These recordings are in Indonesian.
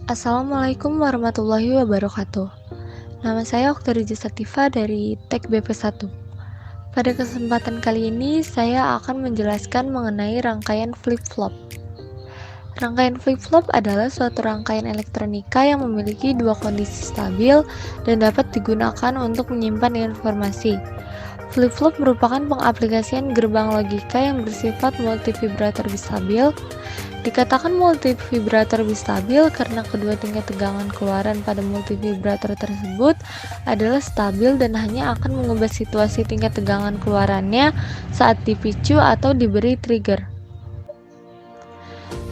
Assalamualaikum warahmatullahi wabarakatuh. Nama saya Oktari Sativa dari Tek BP1. Pada kesempatan kali ini, saya akan menjelaskan mengenai rangkaian flip-flop. Rangkaian flip-flop adalah suatu rangkaian elektronika yang memiliki dua kondisi stabil dan dapat digunakan untuk menyimpan informasi. Flip-flop merupakan pengaplikasian gerbang logika yang bersifat multivibrator bistabil. Dikatakan multivibrator bistabil karena kedua tingkat tegangan keluaran pada multivibrator tersebut adalah stabil dan hanya akan mengubah situasi tingkat tegangan keluarannya saat dipicu atau diberi trigger.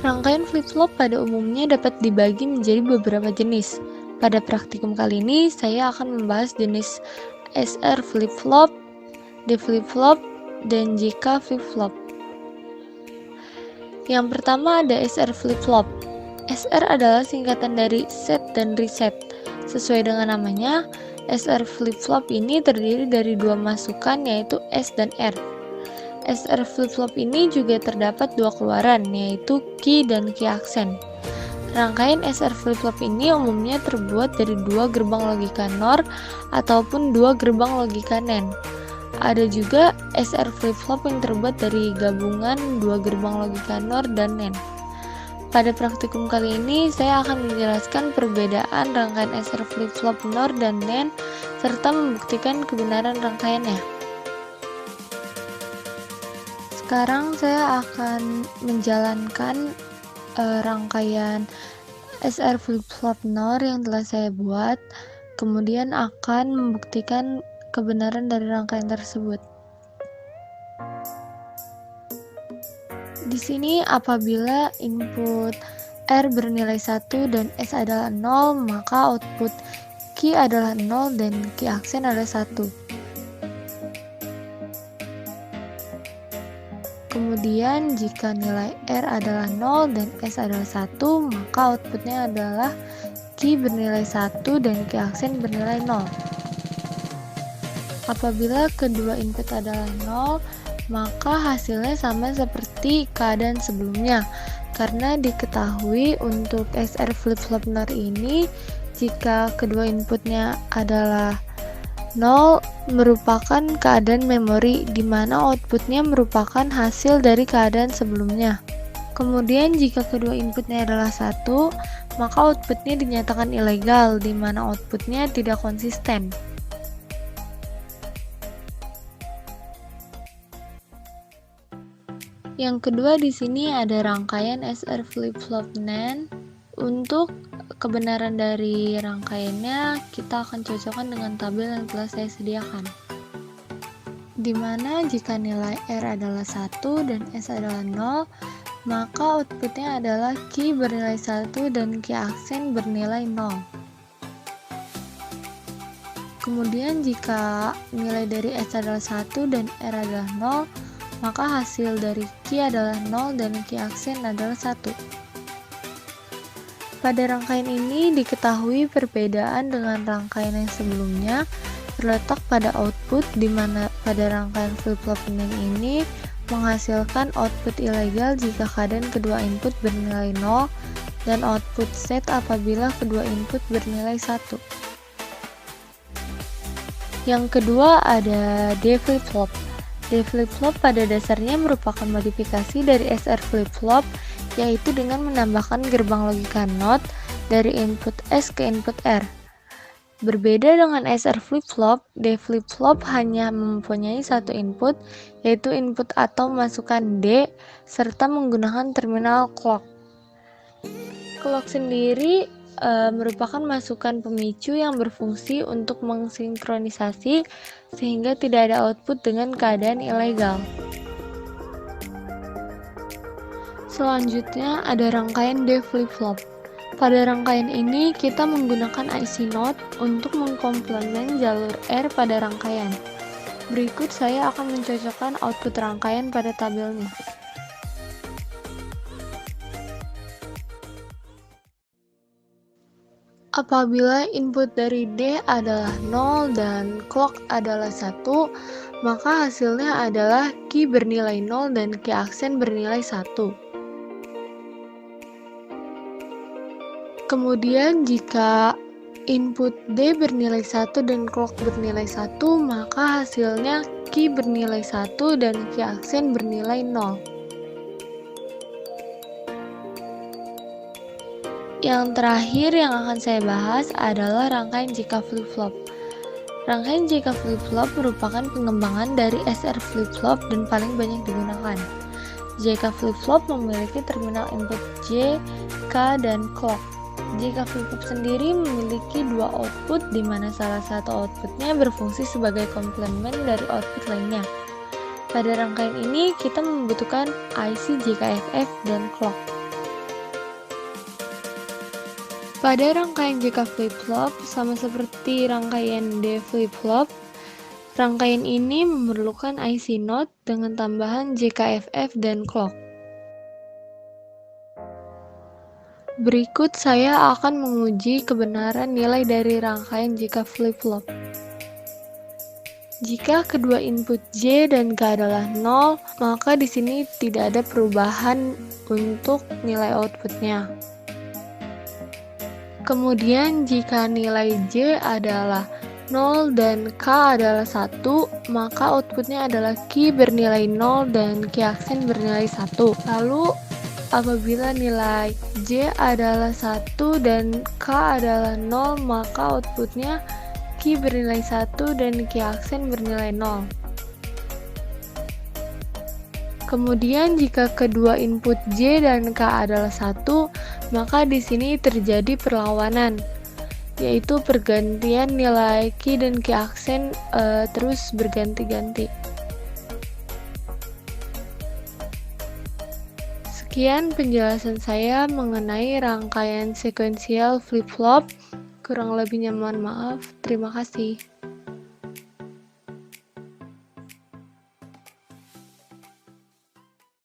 Rangkaian flip-flop pada umumnya dapat dibagi menjadi beberapa jenis. Pada praktikum kali ini, saya akan membahas jenis SR flip-flop, D flip-flop, dan JK flip-flop. Yang pertama ada SR flip-flop. SR adalah singkatan dari set dan reset. Sesuai dengan namanya, SR flip-flop ini terdiri dari dua masukan yaitu S dan R. SR flip-flop ini juga terdapat dua keluaran yaitu key dan key aksen. Rangkaian SR flip-flop ini umumnya terbuat dari dua gerbang logika NOR ataupun dua gerbang logika NAND. Ada juga SR flip-flop yang terbuat dari gabungan dua gerbang logika NOR dan NAND. Pada praktikum kali ini, saya akan menjelaskan perbedaan rangkaian SR flip-flop NOR dan NAND serta membuktikan kebenaran rangkaiannya. Sekarang saya akan menjalankan rangkaian SR flip-flop NOR yang telah saya buat, kemudian akan membuktikan kebenaran dari rangkaian tersebut. Di sini apabila input R bernilai 1 dan S adalah 0, maka output Q adalah 0 dan Q aksen adalah 1. Kemudian jika nilai R adalah 0 dan S adalah 1, maka outputnya adalah Q bernilai 1 dan Q aksen bernilai 0. Apabila kedua input adalah 0, maka hasilnya sama seperti keadaan sebelumnya, karena diketahui untuk SR flip-flop NOR ini jika kedua inputnya adalah 0 merupakan keadaan memori di mana outputnya merupakan hasil dari keadaan sebelumnya. Kemudian jika kedua inputnya adalah 1, maka outputnya dinyatakan ilegal di mana outputnya tidak konsisten. Yang kedua di sini ada rangkaian SR flip-flop NAND. Untuk kebenaran dari rangkaiannya kita akan cocokkan dengan tabel yang telah saya sediakan. Dimana jika nilai R adalah 1 dan S adalah 0, maka outputnya adalah Q bernilai 1 dan Q aksen bernilai 0. Kemudian jika nilai dari S adalah 1 dan R adalah 0, maka hasil dari Q adalah 0 dan Q aksen adalah 1. Pada rangkaian ini diketahui perbedaan dengan rangkaian yang sebelumnya terletak pada output, di mana pada rangkaian flip-flop NAND ini menghasilkan output ilegal jika keadaan kedua input bernilai 0 dan output set apabila kedua input bernilai 1. Yang kedua ada D flip-flop. D flip-flop pada dasarnya merupakan modifikasi dari SR flip-flop, yaitu dengan menambahkan gerbang logika NOT dari input S ke input R. Berbeda dengan SR flip-flop, D flip-flop hanya mempunyai satu input, yaitu input atau masukan D, serta menggunakan terminal clock. Clock sendiri merupakan masukan pemicu yang berfungsi untuk mensinkronisasi sehingga tidak ada output dengan keadaan ilegal. Selanjutnya ada rangkaian D flip-flop. Pada rangkaian ini kita menggunakan IC NOT untuk mengkomplement jalur R pada rangkaian. Berikut saya akan mencocokkan output rangkaian pada tabelnya. Apabila input dari D adalah 0 dan clock adalah 1, maka hasilnya adalah Q bernilai 0 dan Q aksen bernilai 1. Kemudian jika input D bernilai 1 dan clock bernilai 1, maka hasilnya key bernilai 1 dan key aksen bernilai 0. Yang terakhir yang akan saya bahas adalah rangkaian jika flip-flop. Rangkaian jika flip-flop merupakan pengembangan dari SR flip-flop dan paling banyak digunakan. JK flip-flop memiliki terminal input J, K, dan clock. JK flip-flop sendiri memiliki dua output di mana salah satu outputnya berfungsi sebagai komplement dari output lainnya. Pada rangkaian ini kita membutuhkan IC JKFF dan clock. Pada rangkaian JK flip-flop sama seperti rangkaian D flip-flop, rangkaian ini memerlukan IC node dengan tambahan JKFF dan clock. Berikut saya akan menguji kebenaran nilai dari rangkaian jika flip-flop. Jika kedua input J dan K adalah 0, maka di sini tidak ada perubahan untuk nilai outputnya. Kemudian jika nilai J adalah 0 dan K adalah 1, maka outputnya adalah key bernilai 0 dan key aksen bernilai 1. Lalu apabila nilai J adalah 1 dan K adalah 0, maka outputnya key bernilai 1 dan key aksen bernilai 0. Kemudian jika kedua input J dan K adalah 1, maka di sini terjadi perlawanan, yaitu pergantian nilai key dan key aksen terus berganti-ganti. Sekian penjelasan saya mengenai rangkaian sekuensial flip-flop. Kurang lebihnya mohon maaf. Terima kasih.